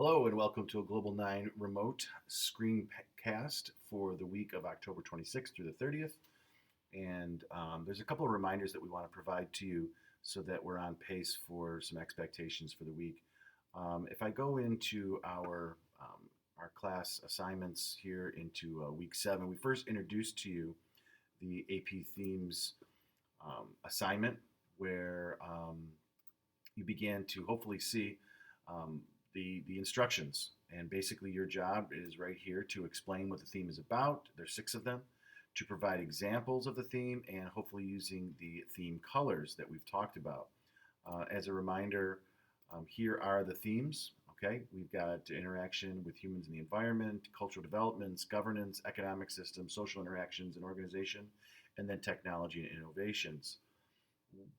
Hello and welcome to a Global 9 remote screencast for the week of October 26th through the 30th. And there's a couple of reminders that we want to provide to you so that we're on pace for some expectations for the week. If I go into our class assignments here into week 7, we first introduced to you the AP Themes assignment where you began to hopefully see um, the instructions. And basically, your job is right here to explain what the theme is about. There's 6 of them. To provide examples of the theme and hopefully using the theme colors that we've talked about. As a reminder, here are the themes. Okay, we've got interaction with humans and the environment, cultural developments, governance, economic systems, social interactions and organization, and then technology and innovations.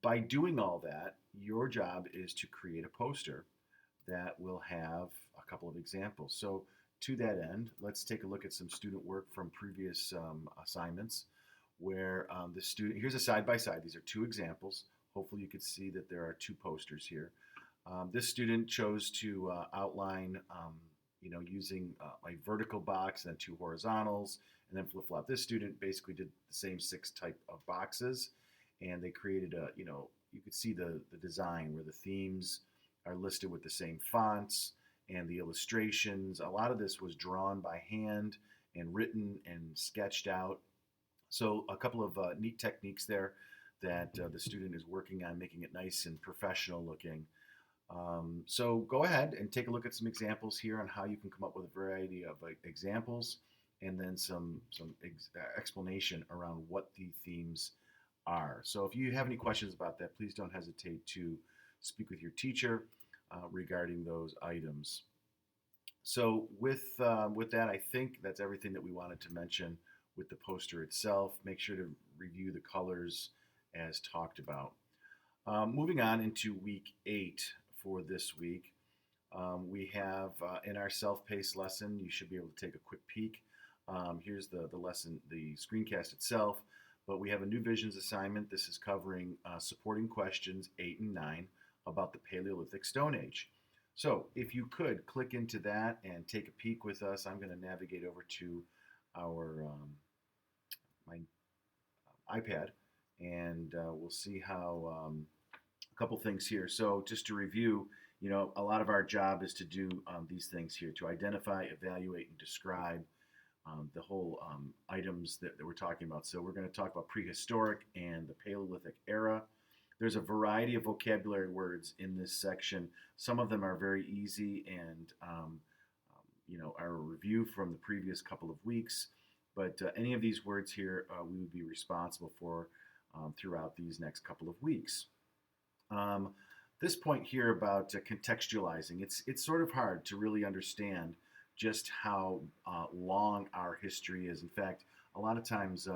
By doing all that, your job is to create a poster that will have a couple of examples. So to that end, let's take a look at some student work from previous assignments where the student, here's a side-by-side. These are 2 examples. Hopefully you could see that there are 2 posters here. This student chose to outline, using a vertical box and then 2 horizontals and then flip-flop. This student basically did the same 6 type of boxes, and they created you could see the design where the themes are listed with the same fonts and the illustrations. A lot of this was drawn by hand and written and sketched out. So a couple of neat techniques there that the student is working on, making it nice and professional looking. So go ahead and take a look at some examples here on how you can come up with a variety of examples and then some explanation around what the themes are. So if you have any questions about that, please don't hesitate to speak with your teacher regarding those items. So with that, I think that's everything that we wanted to mention with the poster itself. Make sure to review the colors as talked about. Moving on into week 8 for this week, we have in our self-paced lesson, you should be able to take a quick peek. Here's the lesson, the screencast itself, but we have a new visions assignment. This is covering supporting questions 8 and 9 about the Paleolithic Stone Age. So if you could click into that and take a peek with us, I'm going to navigate over to our my iPad, and we'll see how a couple things here. So just to review, a lot of our job is to do these things here, to identify, evaluate, and describe the whole items that we're talking about. So we're going to talk about prehistoric and the Paleolithic era. There's a variety of vocabulary words in this section. Some of them are very easy and are a review from the previous couple of weeks. But any of these words here we would be responsible for throughout these next couple of weeks. This point here about contextualizing, it's sort of hard to really understand just how long our history is. In fact, a lot of times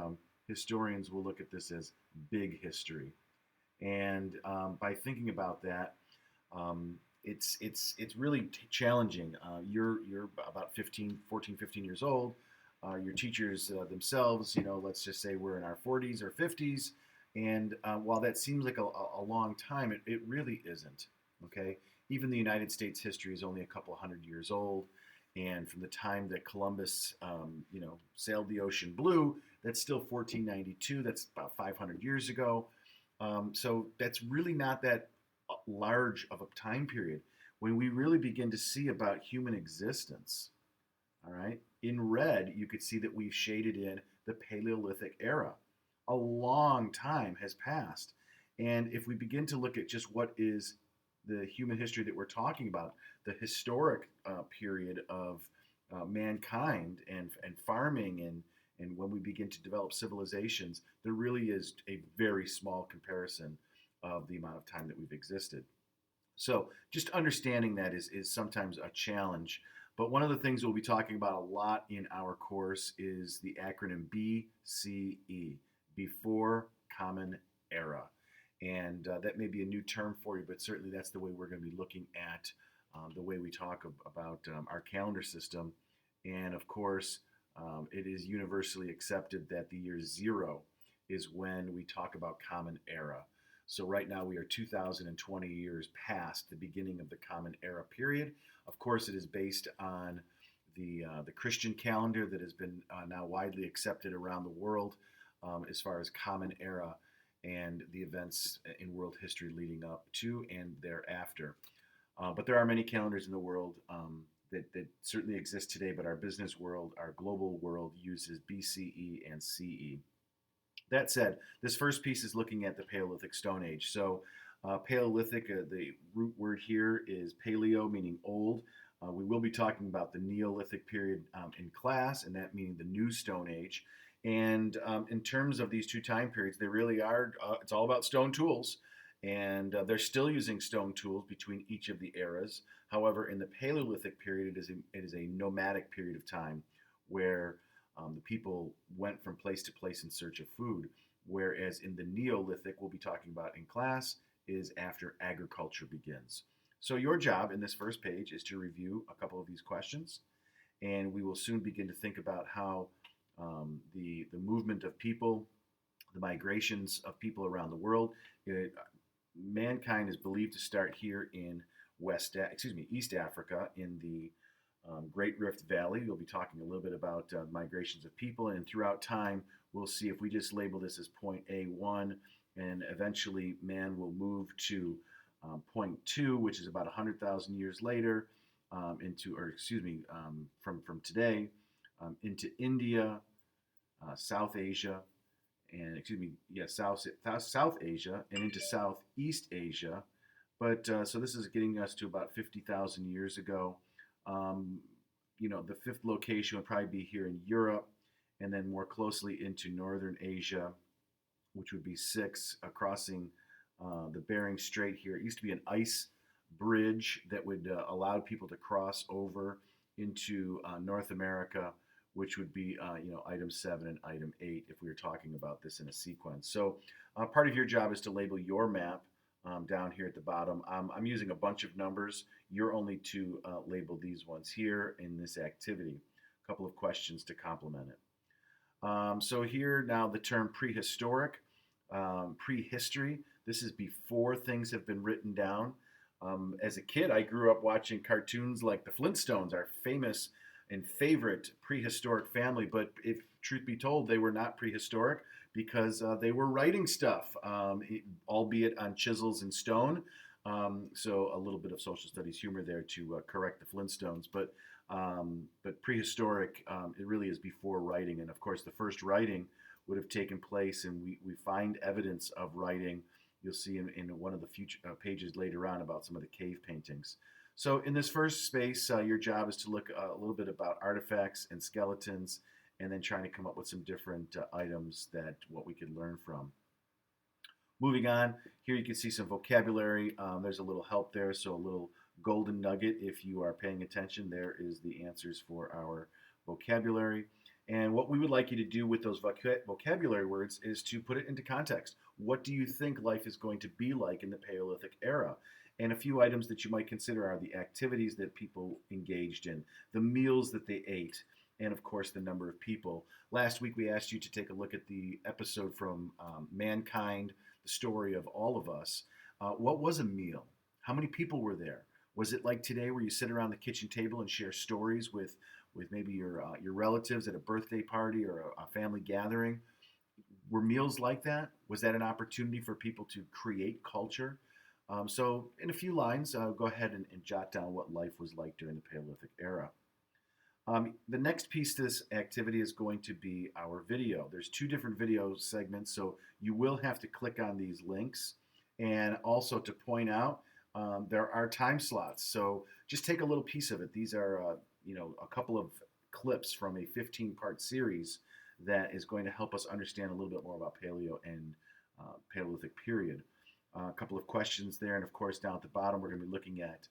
historians will look at this as big history. And by thinking about that, it's really challenging. You're about 14, 15 years old. Your teachers themselves, let's just say we're in our 40s or 50s. And while that seems like a long time, it really isn't. Okay, even the United States history is only a couple hundred years old. And from the time that Columbus, sailed the ocean blue, that's still 1492. That's about 500 years ago. So that's really not that large of a time period. When we really begin to see about human existence, all right, in red, you could see that we've shaded in the Paleolithic era. A long time has passed. And if we begin to look at just what is the human history that we're talking about, the historic period of mankind and farming and when we begin to develop civilizations, there really is a very small comparison of the amount of time that we've existed. So just understanding that is sometimes a challenge. But one of the things we'll be talking about a lot in our course is the acronym BCE, Before Common Era. And that may be a new term for you, but certainly that's the way we're going to be looking at the way we talk about our calendar system. And of course, it is universally accepted that the year 0 is when we talk about Common Era. So right now we are 2,020 years past the beginning of the Common Era period. Of course, it is based on the Christian calendar that has been now widely accepted around the world as far as Common Era and the events in world history leading up to and thereafter. But there are many calendars in the world that certainly exist today, but our business world, our global world, uses BCE and CE. That said, this first piece is looking at the Paleolithic Stone Age. So, Paleolithic, the root word here is paleo, meaning old. We will be talking about the Neolithic period in class, and that meaning the New Stone Age. And in terms of these two time periods, they really are, it's all about stone tools. And they're still using stone tools between each of the eras. However, in the Paleolithic period, it is a nomadic period of time where the people went from place to place in search of food. Whereas in the Neolithic, we'll be talking about in class, is after agriculture begins. So, your job in this first page is to review a couple of these questions, and we will soon begin to think about how the movement of people, the migrations of people around the world, mankind is believed to start here in East Africa in the Great Rift Valley. We'll be talking a little bit about migrations of people, and throughout time, we'll see if we just label this as point A1, and eventually man will move to point 2, which is about 100,000 years later, from today, into India, South Asia, and South Asia, and into Southeast Asia. But so this is getting us to about 50,000 years ago. The fifth location would probably be here in Europe, and then more closely into Northern Asia, which would be 6, crossing the Bering Strait here. It used to be an ice bridge that would allow people to cross over into North America, which would be item 7 and item 8 if we were talking about this in a sequence. So part of your job is to label your map down here at the bottom. I'm using a bunch of numbers. You're only to label these ones here in this activity. A couple of questions to complement it. So here now the term prehistoric, prehistory. This is before things have been written down. As a kid, I grew up watching cartoons like the Flintstones, our famous and favorite prehistoric family. But if truth be told, they were not prehistoric because they were writing stuff, albeit on chisels and stone. So a little bit of social studies humor there to correct the Flintstones. But prehistoric, it really is before writing. And of course, the first writing would have taken place, and we find evidence of writing. You'll see in one of the future pages later on about some of the cave paintings. So in this first space, your job is to look a little bit about artifacts and skeletons, and then trying to come up with some different items that what we could learn from. Moving on, here you can see some vocabulary. There's a little help there, so a little golden nugget if you are paying attention. There is the answers for our vocabulary. And what we would like you to do with those vocabulary words is to put it into context. What do you think life is going to be like in the Paleolithic era? And a few items that you might consider are the activities that people engaged in, the meals that they ate, and of course the number of people. Last week we asked you to take a look at the episode from Mankind, the story of all of us. What was a meal? How many people were there? Was it like today where you sit around the kitchen table and share stories with maybe your relatives at a birthday party or a family gathering? Were meals like that? Was that an opportunity for people to create culture? So in a few lines, go ahead and jot down what life was like during the Paleolithic era. The next piece to this activity is going to be our video. There's 2 different video segments, so you will have to click on these links. And also to point out, there are time slots. So just take a little piece of it. These are, a couple of clips from a 15-part series that is going to help us understand a little bit more about Paleo and Paleolithic period. A couple of questions there, and of course down at the bottom we're going to be looking at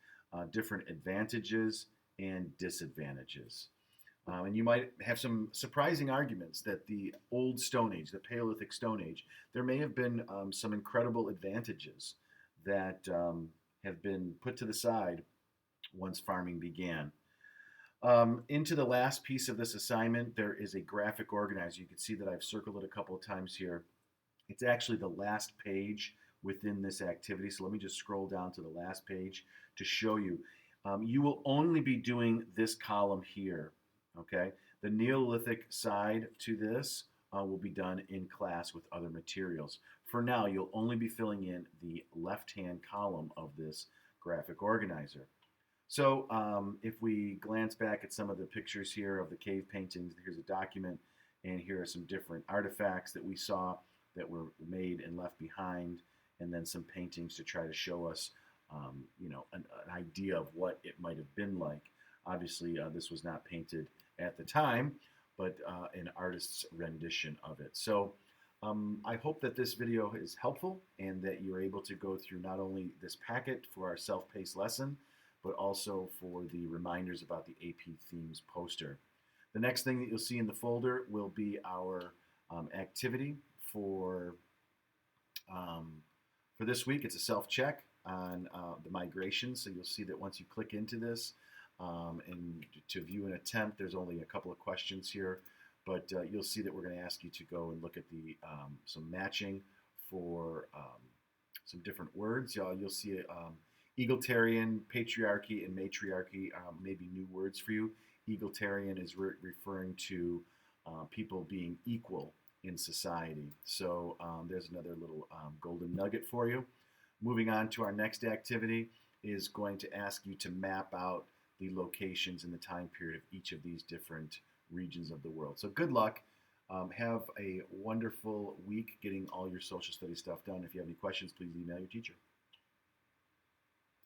different advantages and disadvantages. And you might have some surprising arguments that the Old Stone Age, the Paleolithic Stone Age, there may have been some incredible advantages that have been put to the side once farming began. Into the last piece of this assignment, there is a graphic organizer. You can see that I've circled it a couple of times here. It's actually the last page within this activity. So let me just scroll down to the last page to show you. You will only be doing this column here, okay? The Neolithic side to this will be done in class with other materials. For now, you'll only be filling in the left-hand column of this graphic organizer. So if we glance back at some of the pictures here of the cave paintings, here's a document, and here are some different artifacts that we saw that were made and left behind, and then some paintings to try to show us, an idea of what it might have been like. Obviously, this was not painted at the time, but an artist's rendition of it. So I hope that this video is helpful and that you're able to go through not only this packet for our self-paced lesson, but also for the reminders about the AP Themes poster. The next thing that you'll see in the folder will be our activity for this week. It's a self-check on the migration. So you'll see that once you click into this and to view an attempt, there's only a couple of questions here, but you'll see that we're going to ask you to go and look at the some matching for some different words. You'll see egalitarian, patriarchy, and matriarchy may be new words for you. Egalitarian is referring to people being equal in society. So there's another little golden nugget for you. Moving on to our next activity is going to ask you to map out the locations and the time period of each of these different regions of the world. So good luck. Have a wonderful week getting all your social studies stuff done. If you have any questions, please email your teacher.